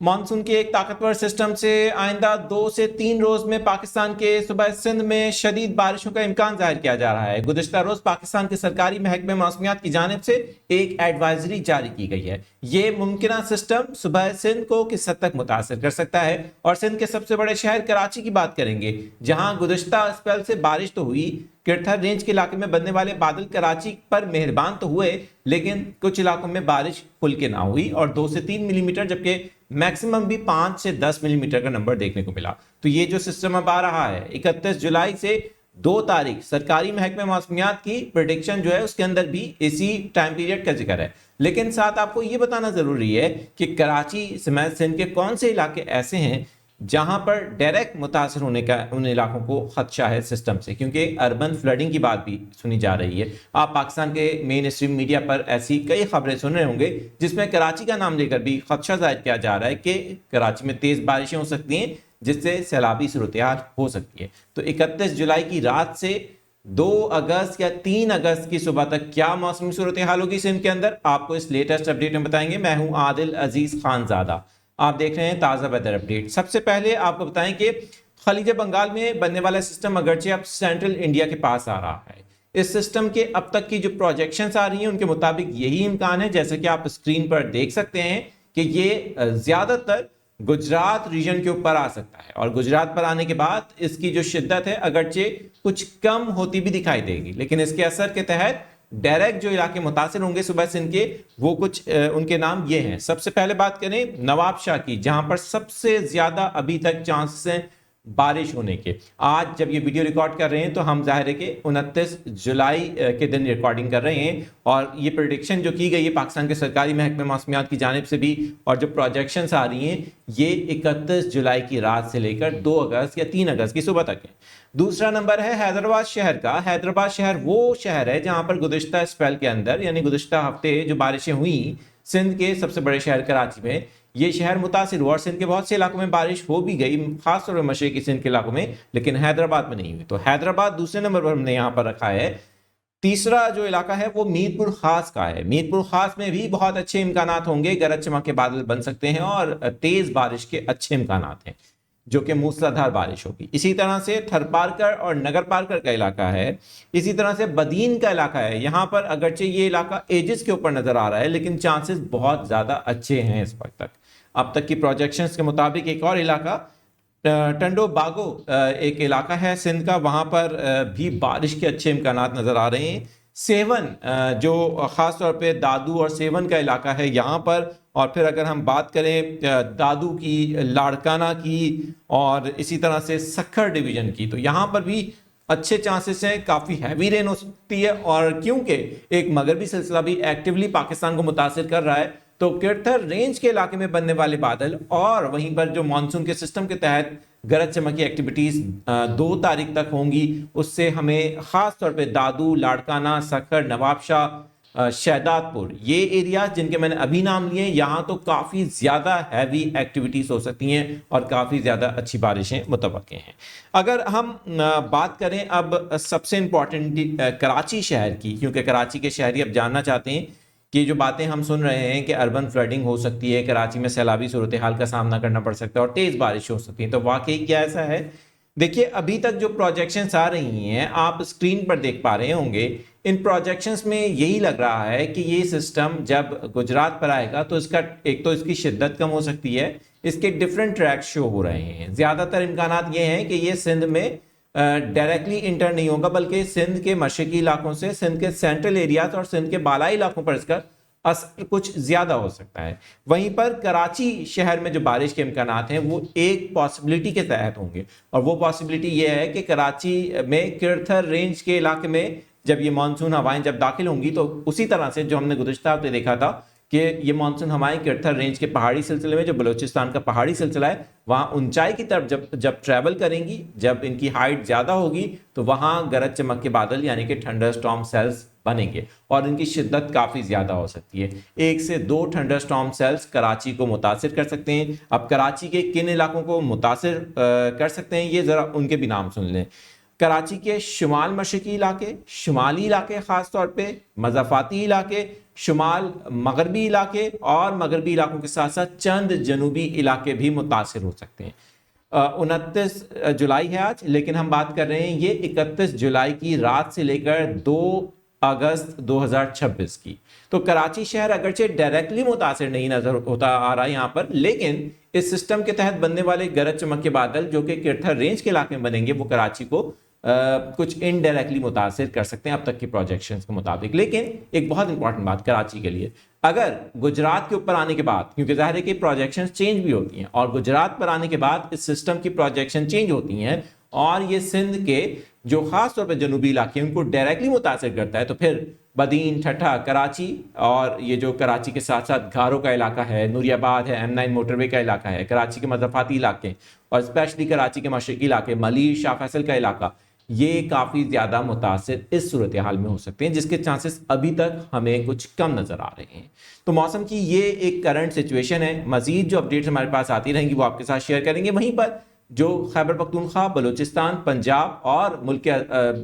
Monsoon के एक ताकतवर सिस्टम से आइंदा 2 से 3 रोज में पाकिस्तान के सूबा सिंध में शदीद बारिशों का इम्कान जाहिर किया जा रहा है। गुज़िश्ता रोज पाकिस्तान के सरकारी महकमे मौसमियात की जानिब से एक एडवाइजरी जारी की गई है। ये मुमकिना सिस्टम सूबा सिंध को किस हद तक मुतासर कर सकता है, और सिंध के सबसे बड़े शहर कराची की बात करेंगे, जहां गुज़िश्ता स्पेल से बारिश तो हुई, किरथर रेंज के इलाके में बनने वाले बादल कराची पर मेहरबान तो हुए, लेकिन कुछ इलाकों में बारिश खुल के ना हुई और 2 से 3 मिलीमीटर, जबकि मैक्सिमम भी 5 से 10 मिलीमीटर का नंबर देखने को मिला। तो ये जो सिस्टम अब आ रहा है 31 जुलाई से 2 तारीख, सरकारी महकमे मौसमियात की प्रेडिक्शन जो है उसके अंदर भी इसी टाइम पीरियड का जिक्र है। लेकिन साथ आपको ये बताना जरूरी है कि कराची समेत सिंध के कौन से इलाके ऐसे हैं जहां पर डायरेक्ट मुतासर होने का उन इलाकों को खदशा है सिस्टम से, क्योंकि अर्बन फ्लडिंग की बात भी सुनी जा रही है। आप पाकिस्तान के मेन स्ट्रीम मीडिया पर ऐसी कई खबरें सुन रहे होंगे जिसमें कराची का नाम लेकर भी खदशा जाहिर किया जा रहा है कि कराची में तेज बारिशें हो सकती हैं, जिससे सैलाबी सूरत-ए-हाल हो सकती है। तो 31 जुलाई की रात से 2 अगस्त या 3 अगस्त की सुबह तक क्या मौसमी सूरत हाल होगी सिंध के अंदर, आपको इस लेटेस्ट अपडेट में बताएंगे। मैं हूं आदिल अजीज खानजादा, आप देख रहे हैं ताज़ा वेदर अपडेट। सबसे पहले आपको बताएं कि खलीज बंगाल में बनने वाला सिस्टम अगरचे अब सेंट्रल इंडिया के पास आ रहा है। इस सिस्टम के अब तक की जो प्रोजेक्शंस आ रही हैं उनके मुताबिक यही इम्कान है, जैसे कि आप स्क्रीन पर देख सकते हैं, कि ये ज्यादातर गुजरात रीजन के ऊपर आ सकता है, और गुजरात पर आने के बाद इसकी जो शिद्दत है अगरचे कुछ कम होती भी दिखाई देगी, लेकिन इसके असर के तहत डायरेक्ट जो इलाके मुतासिर होंगे सुबह सिंध के, वो कुछ उनके नाम ये हैं। सबसे पहले बात करें नवाबशाह की, जहां पर सबसे ज्यादा अभी तक चांसेस हैं बारिश होने के। आज जब ये वीडियो रिकॉर्ड कर रहे हैं तो हम जाहिर है कि 29 जुलाई के दिन रिकॉर्डिंग कर रहे हैं, और ये प्रेडिक्शन जो की गई है पाकिस्तान के सरकारी महकमे मौसमियात की जानिब से भी, और जो प्रोजेक्शंस आ रही हैं ये 31 जुलाई की रात से लेकर 2 अगस्त या 3 अगस्त की सुबह तक है। दूसरा नंबर है हैदराबाद शहर का। हैदराबाद शहर वो शहर है जहां पर गुज़िश्ता स्पेल के अंदर, यानी गुज़िश्ता हफ्ते जो बारिशें हुई सिंध के सबसे बड़े शहर कराची में, ये शहर मुतासिर हुआ और सिंध के बहुत से इलाकों में बारिश हो भी गई, खासतौर पर मशरकी सिंध के इलाकों में, लेकिन हैदराबाद में नहीं हुई। तो हैदराबाद दूसरे नंबर पर हमने यहां पर रखा है। तीसरा जो इलाका है वो मीरपुर खास का है। मीरपुर खास में भी बहुत अच्छे इम्कानात होंगे, गरज चमक के बादल बन सकते हैं और तेज बारिश के अच्छे इम्कानात हैं, जो कि मूसलाधार बारिश होगी। इसी तरह से थरपारकर और नगर पारकर का इलाका है। इसी तरह से बदीन का इलाका है। यहाँ पर अगरचे ये इलाका एजिस के ऊपर नजर आ रहा है, लेकिन चांसेस बहुत ज्यादा अच्छे हैं इस वक्त तक। अब तक की प्रोजेक्शंस के मुताबिक एक और इलाका टंडो बागो एक इलाका है सिंध का, वहां पर भी बारिश के अच्छे इम्कानात नजर आ रहे हैं। सेवन जो खास तौर पे दादू और सेवन का इलाका है यहाँ पर, और फिर अगर हम बात करें दादू की, लाड़काना की, और इसी तरह से सखर डिवीजन की, तो यहाँ पर भी अच्छे चांसेस हैं, काफ़ी हैवी रेन हो सकती है। और क्योंकि एक मगरबी सिलसिला भी एक्टिवली पाकिस्तान को मुतासिर कर रहा है, तो किरथर रेंज के इलाके में बनने वाले बादल और वहीं पर जो मानसून के सिस्टम के तहत गरज चमक की एक्टिविटीज 2 तारीख तक होंगी, उससे हमें खास तौर पे दादू, लाड़काना, सखर, नवाबशाह, शहदादपुर, ये एरिया जिनके मैंने अभी नाम लिए, यहाँ तो काफ़ी ज़्यादा हैवी एक्टिविटीज़ हो सकती हैं और काफ़ी ज़्यादा अच्छी बारिशें मुतवक्के हैं। अगर हम बात करें अब सबसे इम्पॉर्टेंट कराची शहर की, क्योंकि कराची के शहरी अब जानना चाहते हैं कि जो बातें हम सुन रहे हैं कि अर्बन फ्लडिंग हो सकती है, कराची में सैलाबी सूरत हाल का सामना करना पड़ सकता है और तेज़ बारिश हो सकती है, तो वाकई क्या ऐसा है? देखिए, अभी तक जो प्रोजेक्शंस आ रही हैं आप स्क्रीन पर देख पा रहे होंगे, इन प्रोजेक्शंस में यही लग रहा है कि ये सिस्टम जब गुजरात पर आएगा तो इसका एक तो इसकी शिद्दत कम हो सकती है, इसके डिफरेंट ट्रैक शो हो रहे हैं। ज़्यादातर इम्कानात ये हैं कि ये सिंध में डायरेक्टली इंटर नहीं होगा, बल्कि सिंध के मशरकी इलाकों से सिंध के सेंट्रल एरियाज और सिंध के बालाई इलाकों पर इसका असर कुछ ज्यादा हो सकता है। वहीं पर कराची शहर में जो बारिश के इम्कानात हैं वो एक पॉसिबिलिटी के तहत होंगे, और वो पॉसिबिलिटी ये है कि कराची में किरथर रेंज के इलाके में जब ये मानसून हवाएं जब दाखिल होंगी, तो उसी तरह से जो हमने गुज़िश्ता हफ्ते देखा था कि ये मानसून हवाएं किरथर रेंज के पहाड़ी सिलसिले में, जो बलूचिस्तान का पहाड़ी सिलसिला है, वहाँ ऊंचाई की तरफ जब ट्रैवल करेंगी, जब इनकी हाइट ज़्यादा होगी, तो वहाँ गरज चमक के बादल यानी कि थंडर स्टॉर्म सेल्स बनेंगे और इनकी शिद्दत काफ़ी ज़्यादा हो सकती है। 1 से 2 थंडर स्टॉर्म सेल्स कराची को मुतासिर कर सकते हैं। अब कराची के किन इलाकों को मुतासिर कर सकते हैं, ये ज़रा उनके भी नाम सुन लें। कराची के शुमाल मशरकी इलाके, शुमाली इलाके, ख़ास तौर पे मज़ाफ़ाती इलाके, شمال مغربی علاقے اور مغربی علاقوں کے ساتھ ساتھ چند جنوبی علاقے بھی متاثر ہو سکتے ہیں۔ 29 جولائی ہے آج، لیکن ہم بات کر رہے ہیں یہ 31 جولائی کی رات سے لے کر 2 اگست 2026 کی۔ تو کراچی شہر اگرچہ ڈائریکٹلی متاثر نہیں نظر ہوتا آ رہا ہے یہاں پر، لیکن اس سسٹم کے تحت بننے والے گرج چمک کے بادل جو کہ کرتھر رینج کے علاقے میں بنیں گے وہ کراچی کو کچھ انڈائریکٹلی متاثر کر سکتے ہیں اب تک کی پروجیکشنز کے مطابق۔ لیکن ایک بہت امپورٹنٹ بات کراچی کے لیے، اگر گجرات کے اوپر آنے کے بعد، کیونکہ ظاہر ہے کہ پروجیکشنز چینج بھی ہوتی ہیں، اور گجرات پر آنے کے بعد اس سسٹم کی پروجیکشن چینج ہوتی ہیں اور یہ سندھ کے جو خاص طور پہ جنوبی علاقے ہیں ان کو ڈائریکٹلی متاثر کرتا ہے، تو پھر بدین، ٹھٹھا، کراچی اور یہ جو کراچی کے ساتھ ساتھ گھاروں کا علاقہ ہے، نوری آباد ہے، M9 موٹر وے کا علاقہ ہے، کراچی کے مضافاتی علاقے اور اسپیشلی کراچی کے مشرقی علاقے، ملیر، شاہ فیصل کا علاقہ، یہ کافی زیادہ متاثر اس صورتحال میں ہو سکتے ہیں، جس کے چانسز ابھی تک ہمیں کچھ کم نظر آ رہے ہیں۔ تو موسم کی یہ ایک کرنٹ سچویشن ہے، مزید جو اپڈیٹس ہمارے پاس آتی رہیں گی وہ آپ کے ساتھ شیئر کریں گے۔ وہیں پر جو خیبر پختونخوا، بلوچستان، پنجاب اور ملک کے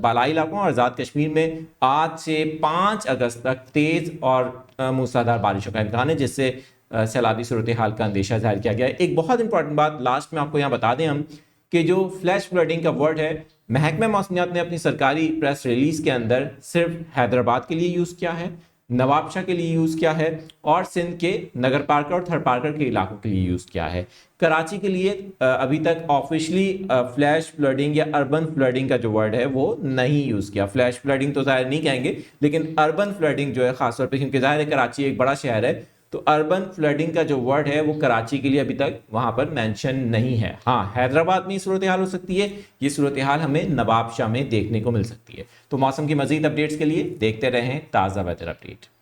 بالائی علاقوں اور آزاد کشمیر میں آج سے 5 اگست تک تیز اور موسلادھار بارشوں کا امکان ہے، جس سے سیلابی صورتحال کا اندیشہ ظاہر کیا گیا ہے۔ ایک بہت امپورٹنٹ بات لاسٹ میں آپ کو یہاں بتا دیں ہم کہ جو فلیش فلڈنگ کا ورڈ ہے، محکمہ موسمیات نے اپنی سرکاری پریس ریلیز کے اندر صرف حیدرآباد کے لیے یوز کیا ہے، نواب شاہ کے لیے یوز کیا ہے اور سندھ کے نگر پارکر اور تھر پارکر کے علاقوں کے لیے یوز کیا ہے۔ کراچی کے لیے ابھی تک آفیشلی فلیش فلڈنگ یا اربن فلڈنگ کا جو ورڈ ہے وہ نہیں یوز کیا۔ فلیش فلڈنگ تو ظاہر نہیں کہیں گے، لیکن اربن فلڈنگ جو ہے خاص طور پہ، کیونکہ ظاہر ہے کراچی ایک بڑا شہر ہے، تو اربن فلڈنگ کا جو ورڈ ہے وہ کراچی کے لیے ابھی تک وہاں پر مینشن نہیں ہے۔ ہاں، حیدرآباد میں یہ صورتحال ہو سکتی ہے، یہ صورتحال ہمیں نواب شاہ میں دیکھنے کو مل سکتی ہے۔ تو موسم کی مزید اپڈیٹس کے لیے دیکھتے رہیں تازہ ویدر اپڈیٹ۔